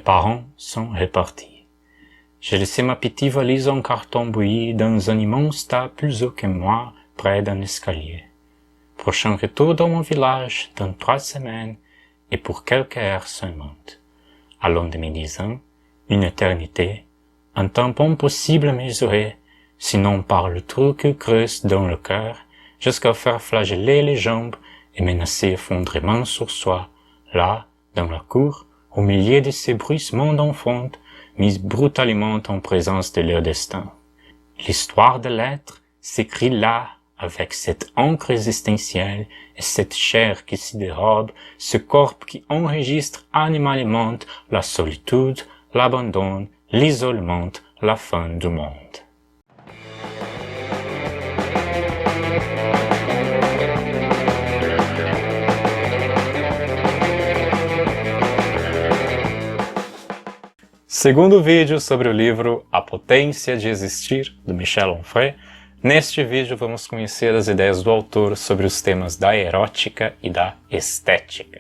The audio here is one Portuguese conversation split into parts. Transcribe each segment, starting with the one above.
parents sont répartis. J'ai laissé ma petite valise en carton bouilli dans un immense tas plus haut que moi, près d'un escalier. Prochain retour dans mon village dans 3 semaines et pour quelques heures seulement. Allant de mes 10 ans, une éternité, un temps impossible à mesurer, sinon par le trou que creuse dans le cœur, jusqu'à faire flageller les jambes et menacer effondrement sur soi, là, dans la cour, au milieu de ces bruissements d'enfants, mis brutalement en présence de leur destin. L'histoire de l'être s'écrit là, avec cette encre existentielle et cette chair qui s'y dérobe, ce corps qui enregistre animalement la solitude, l'abandon, l'isolement, la fin du monde. Segundo vídeo sobre o livro A Potência de Existir, do Michel Onfray. Neste vídeo vamos conhecer as ideias do autor sobre os temas da erótica e da estética.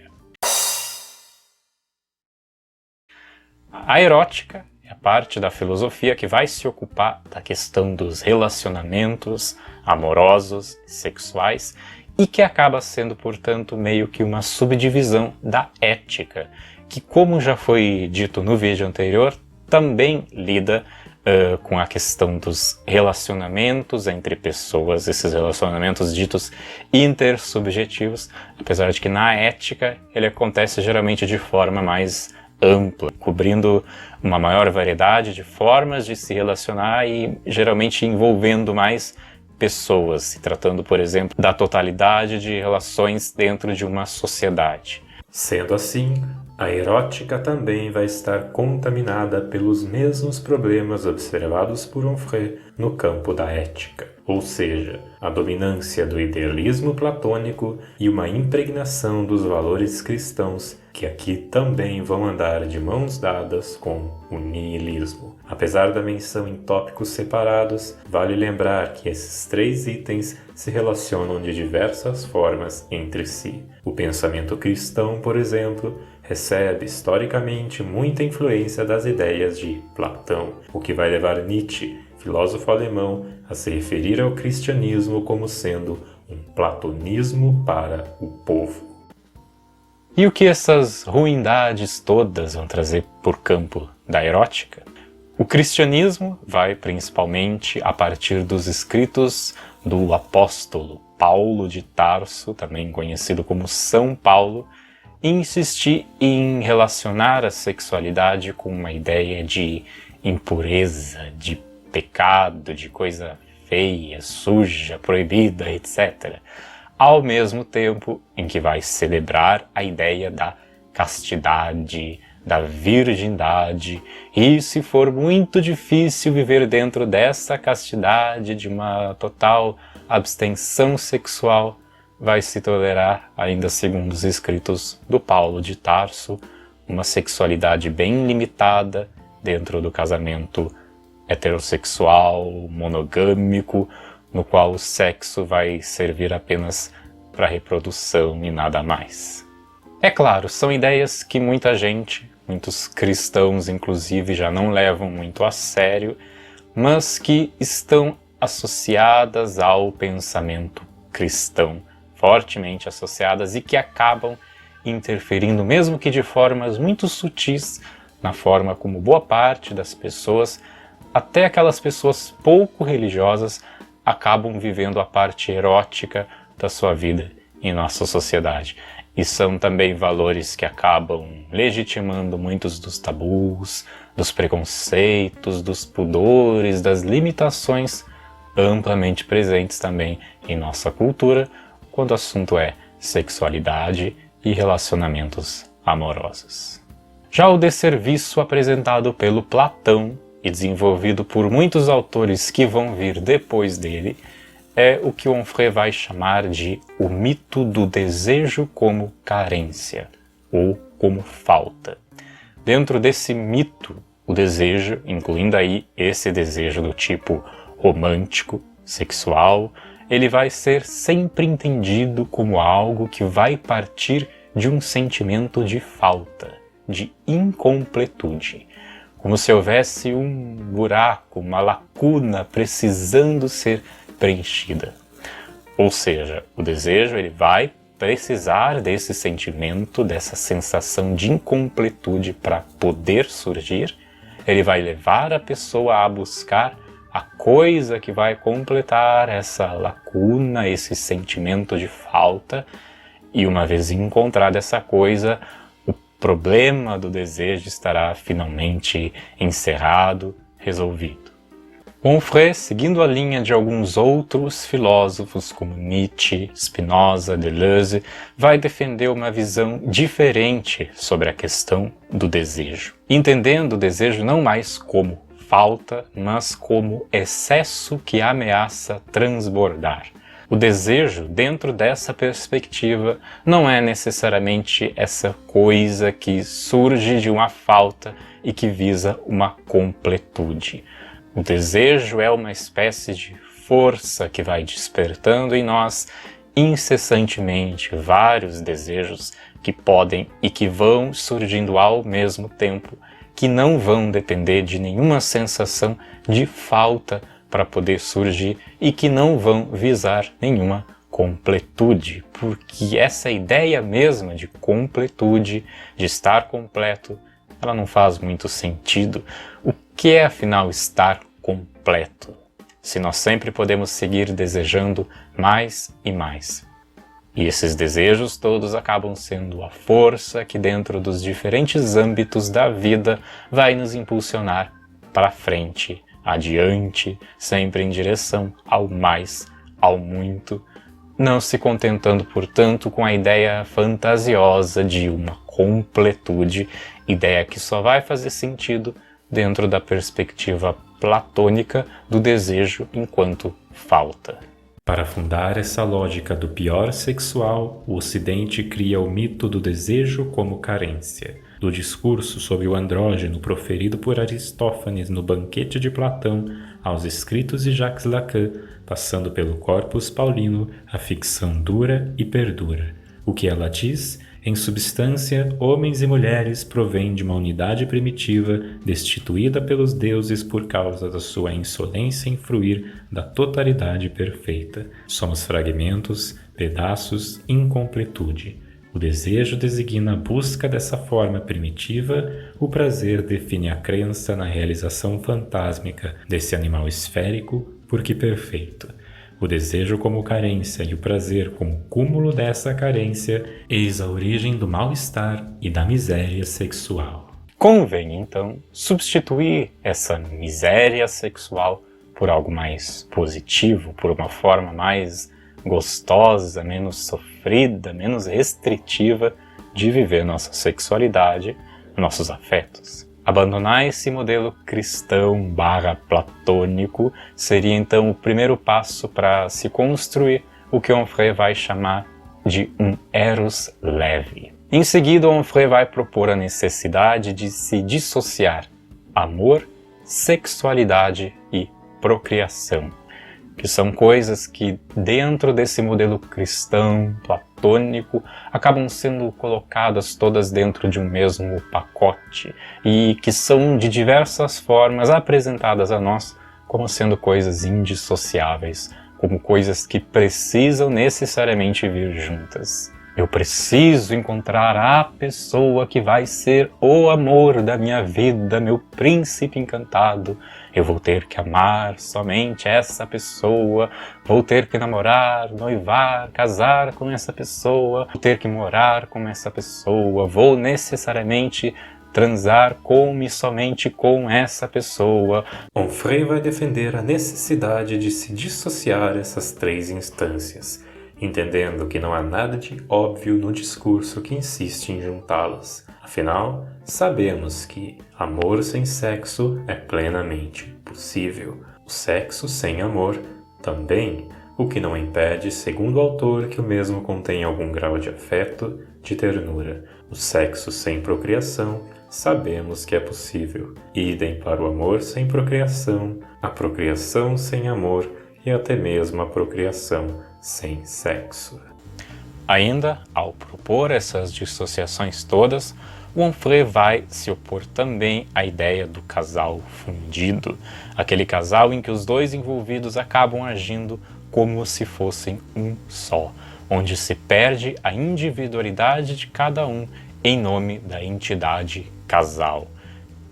A erótica é a parte da filosofia que vai se ocupar da questão dos relacionamentos amorosos e sexuais e que acaba sendo, portanto, meio que uma subdivisão da ética, que, como já foi dito no vídeo anterior, também lida com a questão dos relacionamentos entre pessoas, esses relacionamentos ditos intersubjetivos, apesar de que na ética ele acontece geralmente de forma mais ampla, cobrindo uma maior variedade de formas de se relacionar e geralmente envolvendo mais pessoas, se tratando, por exemplo, da totalidade de relações dentro de uma sociedade. Sendo assim, a erótica também vai estar contaminada pelos mesmos problemas observados por Onfray no campo da ética, ou seja, a dominância do idealismo platônico e uma impregnação dos valores cristãos, que aqui também vão andar de mãos dadas com o niilismo. Apesar da menção em tópicos separados, vale lembrar que esses 3 itens se relacionam de diversas formas entre si. O pensamento cristão, por exemplo, recebe historicamente muita influência das ideias de Platão, o que vai levar Nietzsche, filósofo alemão, a se referir ao cristianismo como sendo um platonismo para o povo. E o que essas ruindades todas vão trazer por campo da erótica? O cristianismo vai principalmente a partir dos escritos do apóstolo Paulo de Tarso, também conhecido como São Paulo, insistir em relacionar a sexualidade com uma ideia de impureza, de pecado, de coisa feia, suja, proibida, etc. Ao mesmo tempo em que vai celebrar a ideia da castidade, da virgindade, e se for muito difícil viver dentro dessa castidade, de uma total abstenção sexual, vai se tolerar, ainda segundo os escritos do Paulo de Tarso, uma sexualidade bem limitada dentro do casamento heterossexual, monogâmico, no qual o sexo vai servir apenas para reprodução e nada mais. É claro, são ideias que muita gente, muitos cristãos inclusive, já não levam muito a sério, mas que estão associadas ao pensamento cristão, fortemente associadas e que acabam interferindo, mesmo que de formas muito sutis, na forma como boa parte das pessoas, até aquelas pessoas pouco religiosas, acabam vivendo a parte erótica da sua vida em nossa sociedade. E são também valores que acabam legitimando muitos dos tabus, dos preconceitos, dos pudores, das limitações amplamente presentes também em nossa cultura, quando o assunto é sexualidade e relacionamentos amorosos. Já o desserviço apresentado pelo Platão e desenvolvido por muitos autores que vão vir depois dele é o que Onfray vai chamar de o mito do desejo como carência, ou como falta. Dentro desse mito, o desejo, incluindo aí esse desejo do tipo romântico, sexual, ele vai ser sempre entendido como algo que vai partir de um sentimento de falta, de incompletude, como se houvesse um buraco, uma lacuna precisando ser preenchida. Ou seja, o desejo ele vai precisar desse sentimento, dessa sensação de incompletude para poder surgir. Ele vai levar a pessoa a buscar a coisa que vai completar essa lacuna, esse sentimento de falta. E uma vez encontrada essa coisa, o problema do desejo estará finalmente encerrado, resolvido. Onfray, seguindo a linha de alguns outros filósofos como Nietzsche, Spinoza, Deleuze, vai defender uma visão diferente sobre a questão do desejo, entendendo o desejo não mais como falta, mas como excesso que ameaça transbordar. O desejo, dentro dessa perspectiva, não é necessariamente essa coisa que surge de uma falta e que visa uma completude. O desejo é uma espécie de força que vai despertando em nós incessantemente vários desejos que podem e que vão surgindo ao mesmo tempo, que não vão depender de nenhuma sensação de falta para poder surgir e que não vão visar nenhuma completude, porque essa ideia mesma de completude, de estar completo, ela não faz muito sentido. O que é afinal estar completo, se nós sempre podemos seguir desejando mais e mais? E esses desejos todos acabam sendo a força que dentro dos diferentes âmbitos da vida vai nos impulsionar para frente, adiante, sempre em direção ao mais, ao muito, não se contentando, portanto, com a ideia fantasiosa de uma completude, ideia que só vai fazer sentido dentro da perspectiva platônica do desejo enquanto falta. Para fundar essa lógica do pior sexual, o Ocidente cria o mito do desejo como carência. Do discurso sobre o andrógeno proferido por Aristófanes no Banquete de Platão, aos escritos de Jacques Lacan, passando pelo Corpus Paulino, a ficção dura e perdura. O que ela diz? Em substância, homens e mulheres provêm de uma unidade primitiva destituída pelos deuses por causa da sua insolência em fruir da totalidade perfeita. Somos fragmentos, pedaços, incompletude. O desejo designa a busca dessa forma primitiva, o prazer define a crença na realização fantásmica desse animal esférico, porque perfeito. O desejo como carência e o prazer como cúmulo dessa carência, eis a origem do mal-estar e da miséria sexual. Convém, então, substituir essa miséria sexual por algo mais positivo, por uma forma mais gostosa, menos sofrida, menos restritiva de viver nossa sexualidade, nossos afetos. Abandonar esse modelo cristão / platônico seria então o primeiro passo para se construir o que Onfray vai chamar de um eros leve. Em seguida, Onfray vai propor a necessidade de se dissociar amor, sexualidade e procriação, que são coisas que dentro desse modelo cristão platônico acabam sendo colocadas todas dentro de um mesmo pacote e que são de diversas formas apresentadas a nós como sendo coisas indissociáveis, como coisas que precisam necessariamente vir juntas. Eu preciso encontrar a pessoa que vai ser o amor da minha vida, meu príncipe encantado. Eu vou ter que amar somente essa pessoa, vou ter que namorar, noivar, casar com essa pessoa, vou ter que morar com essa pessoa, vou necessariamente transar com e somente com essa pessoa. Onfray vai defender a necessidade de se dissociar essas três instâncias, entendendo que não há nada de óbvio no discurso que insiste em juntá-las. Afinal, sabemos que amor sem sexo é plenamente possível. O sexo sem amor também, o que não impede, segundo o autor, que o mesmo contém algum grau de afeto, de ternura. O sexo sem procriação, sabemos que é possível. Idem para o amor sem procriação, a procriação sem amor e até mesmo a procriação sem sexo. Ainda, ao propor essas dissociações todas, o Onfray vai se opor também à ideia do casal fundido, aquele casal em que os dois envolvidos acabam agindo como se fossem um só, onde se perde a individualidade de cada um em nome da entidade casal.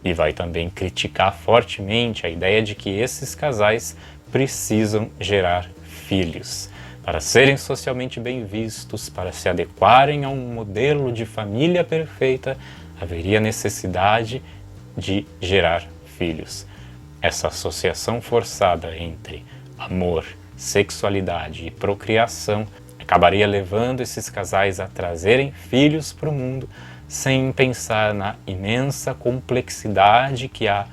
E vai também criticar fortemente a ideia de que esses casais precisam gerar filhos, para serem socialmente bem vistos, para se adequarem a um modelo de família perfeita, haveria necessidade de gerar filhos. Essa associação forçada entre amor, sexualidade e procriação acabaria levando esses casais a trazerem filhos para o mundo sem pensar na imensa complexidade que há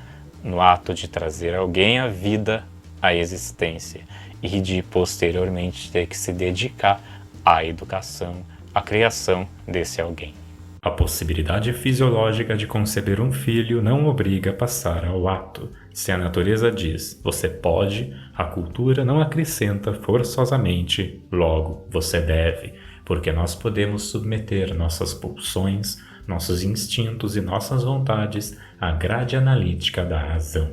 no ato de trazer alguém à vida, à existência, e de posteriormente ter que se dedicar à educação, à criação desse alguém. A possibilidade fisiológica de conceber um filho não obriga a passar ao ato. Se a natureza diz, você pode, a cultura não acrescenta forçosamente, logo, você deve, porque nós podemos submeter nossas pulsões, nossos instintos e nossas vontades à grade analítica da razão.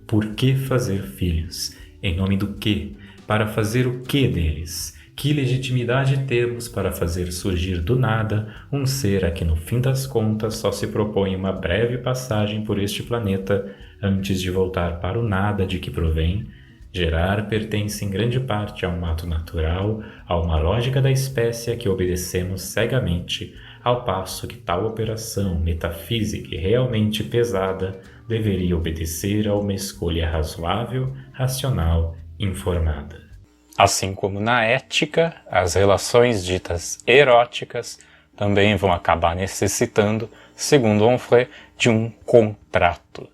Por que fazer filhos? Em nome do quê? Para fazer o que deles? Que legitimidade temos para fazer surgir do nada um ser a que no fim das contas só se propõe uma breve passagem por este planeta antes de voltar para o nada de que provém? Gerar pertence em grande parte a um ato natural, a uma lógica da espécie a que obedecemos cegamente, ao passo que tal operação metafísica e realmente pesada deveria obedecer a uma escolha razoável, racional, informada. Assim como na ética, as relações ditas eróticas também vão acabar necessitando, segundo Onfray, de um contrato,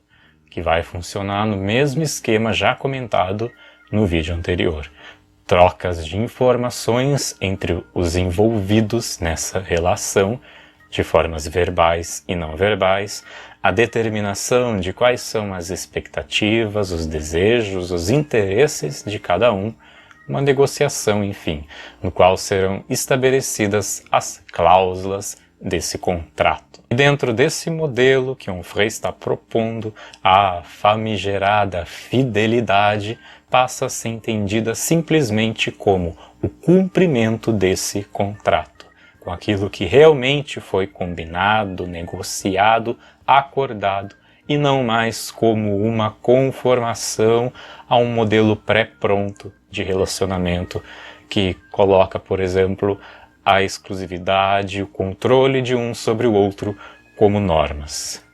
que vai funcionar no mesmo esquema já comentado no vídeo anterior. Trocas de informações entre os envolvidos nessa relação, de formas verbais e não verbais, a determinação de quais são as expectativas, os desejos, os interesses de cada um, uma negociação, enfim, no qual serão estabelecidas as cláusulas desse contrato. E dentro desse modelo que Onfray está propondo, a famigerada fidelidade passa a ser entendida simplesmente como o cumprimento desse contrato, com aquilo que realmente foi combinado, negociado, acordado, e não mais como uma conformação a um modelo pré-pronto de relacionamento que coloca, por exemplo, a exclusividade e o controle de um sobre o outro como normas.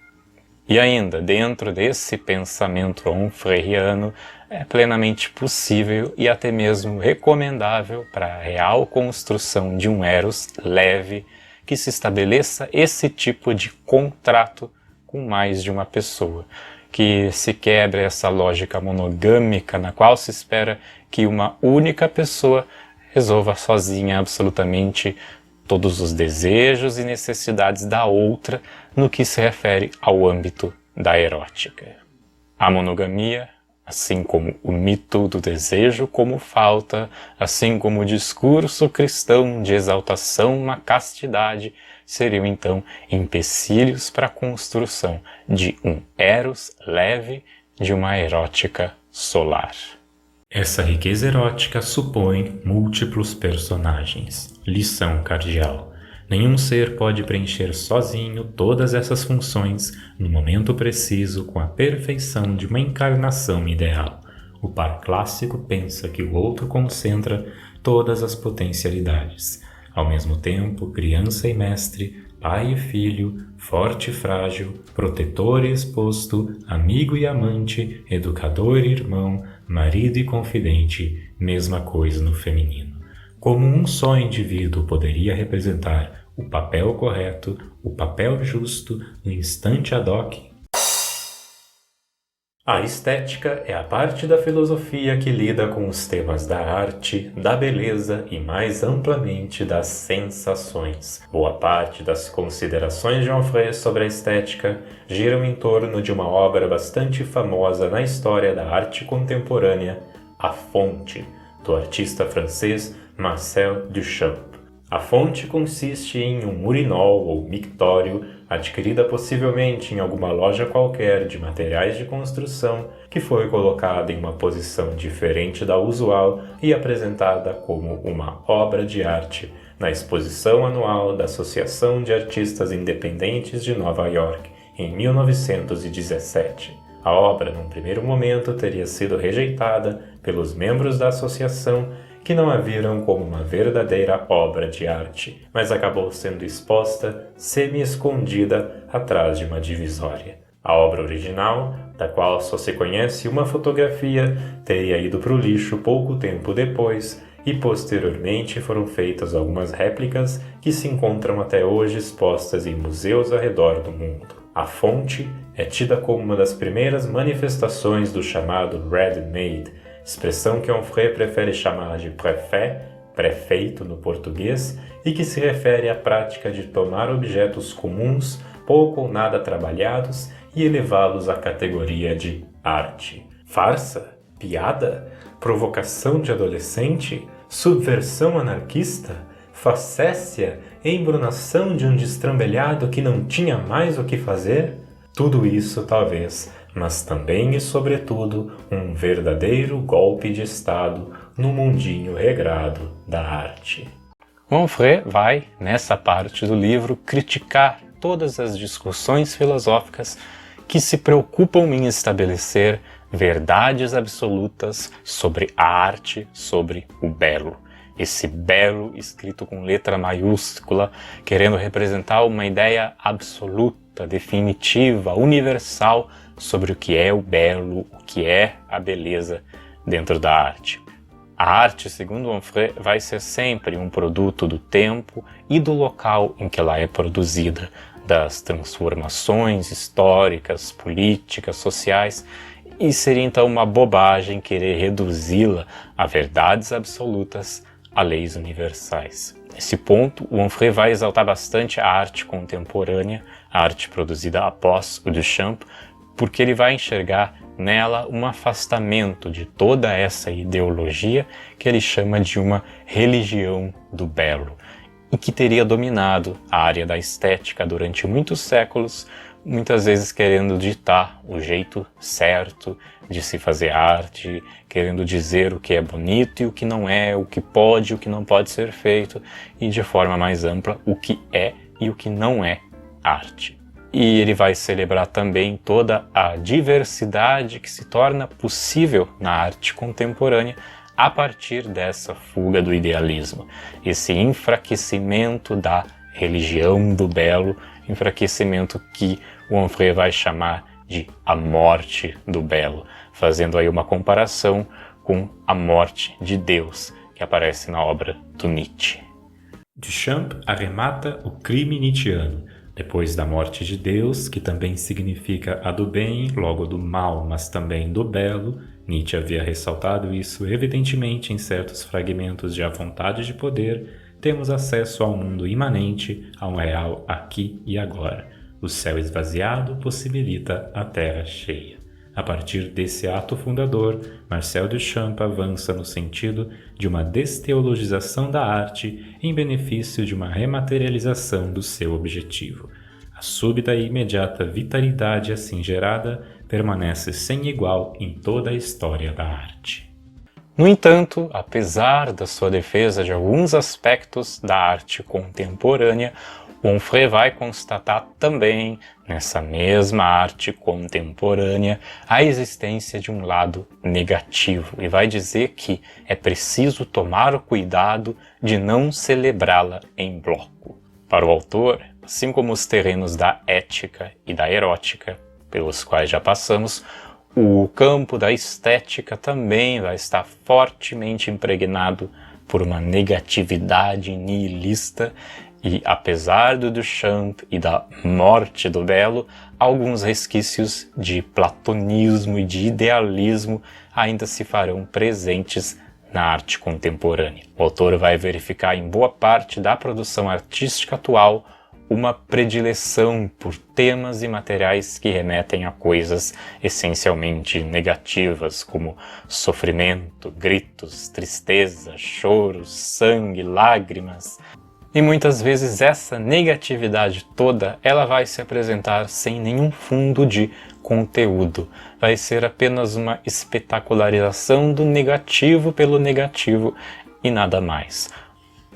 E ainda, dentro desse pensamento onfrayano, é plenamente possível e até mesmo recomendável para a real construção de um eros leve que se estabeleça esse tipo de contrato com mais de uma pessoa, que se quebre essa lógica monogâmica na qual se espera que uma única pessoa resolva sozinha absolutamente todos os desejos e necessidades da outra no que se refere ao âmbito da erótica. A monogamia, assim como o mito do desejo como falta, assim como o discurso cristão de exaltação à castidade, seriam então empecilhos para a construção de um eros leve, de uma erótica solar. Essa riqueza erótica supõe múltiplos personagens. Lição cardeal. Nenhum ser pode preencher sozinho todas essas funções no momento preciso com a perfeição de uma encarnação ideal. O par clássico pensa que o outro concentra todas as potencialidades. Ao mesmo tempo, criança e mestre, pai e filho, forte e frágil, protetor e exposto, amigo e amante, educador e irmão, marido e confidente, mesma coisa no feminino. Como um só indivíduo poderia representar o papel correto, o papel justo, no instante ad hoc, a estética é a parte da filosofia que lida com os temas da arte, da beleza e, mais amplamente, das sensações. Boa parte das considerações de Onfray sobre a estética giram em torno de uma obra bastante famosa na história da arte contemporânea, A Fonte, do artista francês Marcel Duchamp. A fonte consiste em um urinol ou mictório adquirida possivelmente em alguma loja qualquer de materiais de construção, que foi colocada em uma posição diferente da usual e apresentada como uma obra de arte na exposição anual da Associação de Artistas Independentes de Nova York, em 1917. A obra, num primeiro momento, teria sido rejeitada pelos membros da associação, que não a viram como uma verdadeira obra de arte, mas acabou sendo exposta semi-escondida atrás de uma divisória. A obra original, da qual só se conhece uma fotografia, teria ido para o lixo pouco tempo depois, e posteriormente foram feitas algumas réplicas que se encontram até hoje expostas em museus ao redor do mundo. A fonte é tida como uma das primeiras manifestações do chamado ready-made, expressão que Onfray prefere chamar de préfet, prefeito no português, e que se refere à prática de tomar objetos comuns, pouco ou nada trabalhados, e elevá-los à categoria de arte. Farsa? Piada? Provocação de adolescente? Subversão anarquista? Facécia? Embrunação de um destrambelhado que não tinha mais o que fazer? Tudo isso talvez, mas também e sobretudo um verdadeiro golpe de Estado no mundinho regrado da arte. Onfray vai, nessa parte do livro, criticar todas as discussões filosóficas que se preocupam em estabelecer verdades absolutas sobre a arte, sobre o belo. Esse belo escrito com letra maiúscula, querendo representar uma ideia absoluta, definitiva, universal sobre o que é o belo, o que é a beleza dentro da arte. A arte, segundo Onfray, vai ser sempre um produto do tempo e do local em que ela é produzida, das transformações históricas, políticas, sociais, e seria então uma bobagem querer reduzi-la a verdades absolutas, a leis universais. Nesse ponto, o Onfray vai exaltar bastante a arte contemporânea, a arte produzida após o Duchamp, porque ele vai enxergar nela um afastamento de toda essa ideologia que ele chama de uma religião do belo, e que teria dominado a área da estética durante muitos séculos, muitas vezes querendo ditar o jeito certo de se fazer arte, querendo dizer o que é bonito e o que não é, o que pode e o que não pode ser feito, e de forma mais ampla, o que é e o que não é arte. E ele vai celebrar também toda a diversidade que se torna possível na arte contemporânea a partir dessa fuga do idealismo, esse enfraquecimento da religião do belo, enfraquecimento que o Onfray vai chamar de a morte do belo, fazendo aí uma comparação com a morte de Deus, que aparece na obra do Nietzsche. Duchamp arremata o crime nietzschiano. Depois da morte de Deus, que também significa a do bem, logo do mal, mas também do belo, Nietzsche havia ressaltado isso evidentemente em certos fragmentos de A Vontade de Poder, temos acesso ao mundo imanente, a um real aqui e agora. O céu esvaziado possibilita a terra cheia. A partir desse ato fundador, Marcel Duchamp avança no sentido de uma desteologização da arte em benefício de uma rematerialização do seu objetivo. A súbita e imediata vitalidade assim gerada permanece sem igual em toda a história da arte. No entanto, apesar da sua defesa de alguns aspectos da arte contemporânea, Onfray vai constatar também, nessa mesma arte contemporânea, a existência de um lado negativo e vai dizer que é preciso tomar o cuidado de não celebrá-la em bloco. Para o autor, assim como os terrenos da ética e da erótica, pelos quais já passamos, o campo da estética também vai estar fortemente impregnado por uma negatividade nihilista e, apesar do Duchamp e da morte do belo, alguns resquícios de platonismo e de idealismo ainda se farão presentes na arte contemporânea. O autor vai verificar em boa parte da produção artística atual uma predileção por temas e materiais que remetem a coisas essencialmente negativas, como sofrimento, gritos, tristeza, choros, sangue, lágrimas. E muitas vezes essa negatividade toda, ela vai se apresentar sem nenhum fundo de conteúdo. Vai ser apenas uma espetacularização do negativo pelo negativo e nada mais.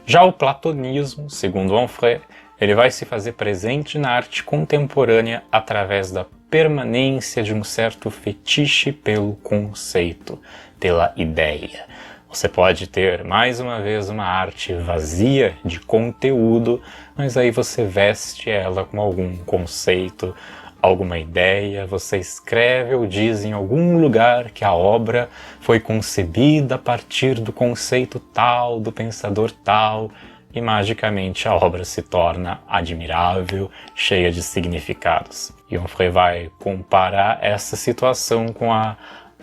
Já o platonismo, segundo Onfray, ele vai se fazer presente na arte contemporânea através da permanência de um certo fetiche pelo conceito, pela ideia. Você pode ter, mais uma vez, uma arte vazia de conteúdo, mas aí você veste ela com algum conceito, alguma ideia, você escreve ou diz em algum lugar que a obra foi concebida a partir do conceito tal, do pensador tal, e magicamente a obra se torna admirável, cheia de significados. E Onfray vai comparar essa situação com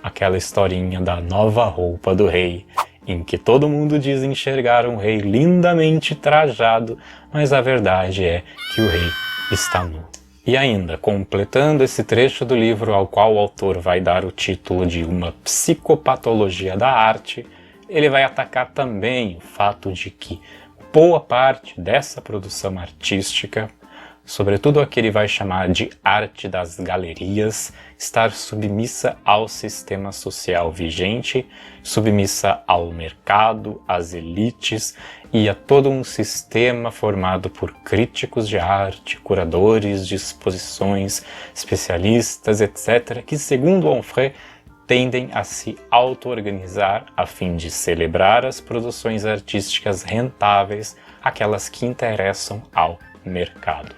aquela historinha da nova roupa do rei, em que todo mundo diz enxergar um rei lindamente trajado, mas a verdade é que o rei está nu. E ainda, completando esse trecho do livro ao qual o autor vai dar o título de Uma Psicopatologia da Arte, ele vai atacar também o fato de que boa parte dessa produção artística, sobretudo a que ele vai chamar de arte das galerias, estar submissa ao sistema social vigente, submissa ao mercado, às elites e a todo um sistema formado por críticos de arte, curadores de exposições, especialistas, etc., que, segundo Onfray, tendem a se auto-organizar a fim de celebrar as produções artísticas rentáveis, aquelas que interessam ao mercado.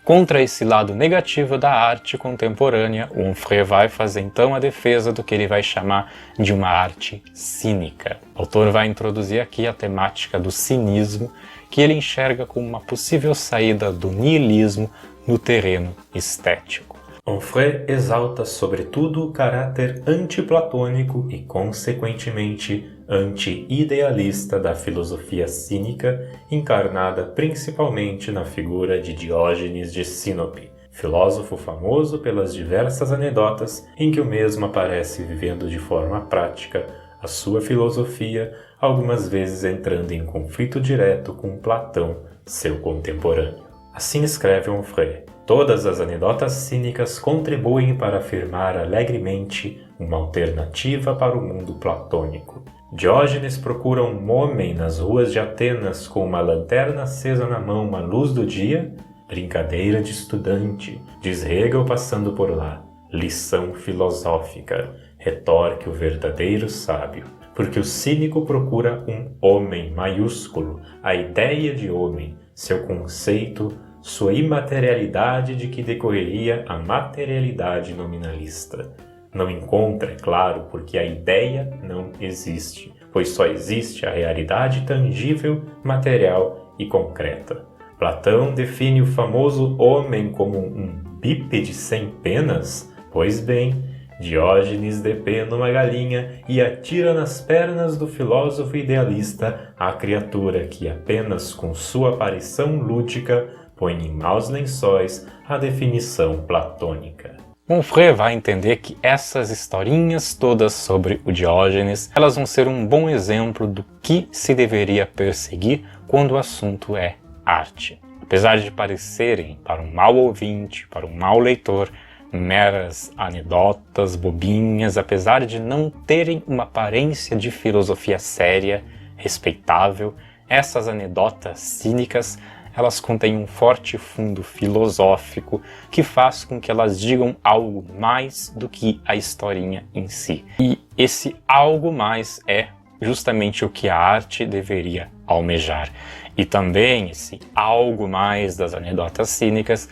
Contra esse lado negativo da arte contemporânea, o Onfray vai fazer então a defesa do que ele vai chamar de uma arte cínica. O autor vai introduzir aqui a temática do cinismo, que ele enxerga como uma possível saída do niilismo no terreno estético. Onfray exalta sobretudo o caráter antiplatônico e, consequentemente, anti-idealista da filosofia cínica, encarnada principalmente na figura de Diógenes de Sinope, filósofo famoso pelas diversas anedotas em que o mesmo aparece vivendo de forma prática a sua filosofia, algumas vezes entrando em conflito direto com Platão, seu contemporâneo. Assim escreve Onfray: todas as anedotas cínicas contribuem para afirmar alegremente uma alternativa para o mundo platônico. Diógenes procura um homem nas ruas de Atenas com uma lanterna acesa na mão à luz do dia. Brincadeira de estudante, diz Hegel passando por lá. Lição filosófica, retorque o verdadeiro sábio. Porque o cínico procura um homem maiúsculo, a ideia de homem, seu conceito, sua imaterialidade de que decorreria a materialidade nominalista. Não encontra, é claro, porque a ideia não existe, pois só existe a realidade tangível, material e concreta. Platão define o famoso homem como um bípede sem penas? Pois bem, Diógenes depena uma galinha e atira nas pernas do filósofo idealista a criatura que apenas com sua aparição lúdica põe em maus lençóis a definição platônica. Onfray vai entender que essas historinhas todas sobre o Diógenes, elas vão ser um bom exemplo do que se deveria perseguir quando o assunto é arte. Apesar de parecerem, para um mau ouvinte, para um mau leitor, meras anedotas, bobinhas, apesar de não terem uma aparência de filosofia séria, respeitável, essas anedotas cínicas, elas contêm um forte fundo filosófico que faz com que elas digam algo mais do que a historinha em si. E esse algo mais é justamente o que a arte deveria almejar. E também esse algo mais das anedotas cínicas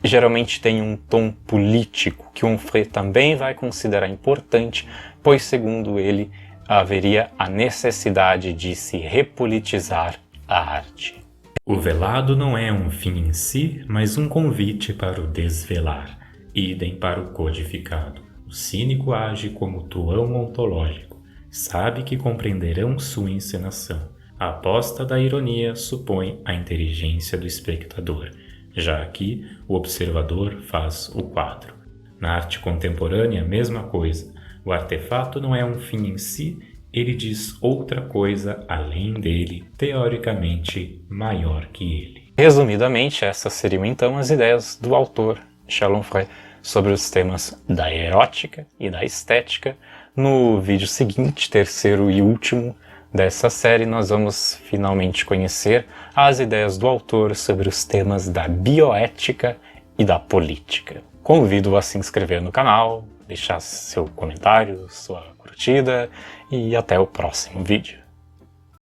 geralmente tem um tom político, que Onfray também vai considerar importante, pois, segundo ele, haveria a necessidade de se repolitizar a arte. O velado não é um fim em si, mas um convite para o desvelar, idem para o codificado. O cínico age como tuão ontológico, sabe que compreenderão sua encenação. A aposta da ironia supõe a inteligência do espectador. Já aqui, o observador faz o quadro. Na arte contemporânea, a mesma coisa. O artefato não é um fim em si, ele diz outra coisa além dele, teoricamente maior que ele. Resumidamente, essas seriam então as ideias do autor Michel Onfray sobre os temas da erótica e da estética. No vídeo seguinte, terceiro e último dessa série, nós vamos finalmente conhecer as ideias do autor sobre os temas da bioética e da política. Convido a se inscrever no canal, deixar seu comentário, sua curtida e até o próximo vídeo.